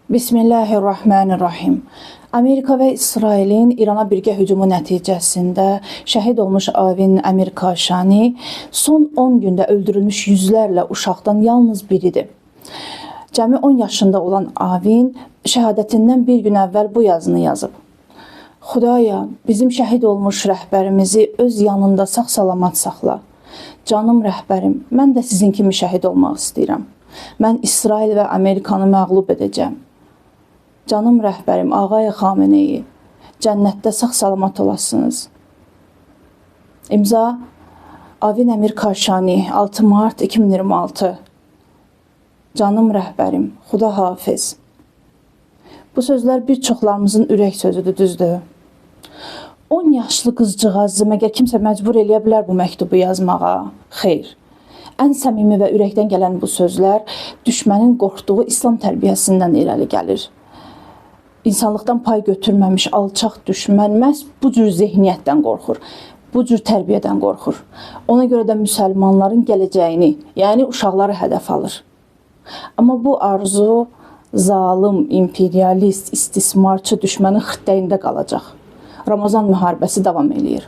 Bismillahirrahmanirrahim. Amerika və İsrailin İrana birgə hücumu nəticəsində şəhid olmuş Avin Əmir Kaşani son 10 gündə öldürülmüş yüzlərlə uşaqdan yalnız biridir. Cəmi 10 yaşında olan Avin şəhadətindən bir gün əvvəl bu yazını yazıb. Xudaya, bizim şəhid olmuş rəhbərimizi öz yanında sağ-salamat saxla. Canım rəhbərim, mən də sizin kimi şəhid olmaq istəyirəm. Mən İsrail və Amerikanı məğlub edəcəm. Canım rəhbərim, Ağay Xameneyi, cənnətdə sağ-salamat olasınız. İmza Avin Əmir Kaşani, 6 mart 2026. Canım rəhbərim, Xuda hafiz. Bu sözlər bir çoxlarımızın ürək sözüdür, düzdür. 10 yaşlı qızcığazı məgər kimsə məcbur eləyə bilər bu məktubu yazmağa? Xeyr. Ən səmimi və ürəkdən gələn bu sözlər düşmənin qorxduğu İslam tərbiyəsindən irəli gəlir. İnsanlıqdan pay götürməmiş alçaq düşmən məhz bu cür zehniyyətdən qorxur, bu cür tərbiyədən qorxur. Ona görə də müsəlmanların gələcəyini, yəni uşaqları hədəf alır. Amma bu arzu zalım, imperialist, istismarçı düşmənin xırtdəyində qalacaq. Ramazan müharibəsi davam eləyir.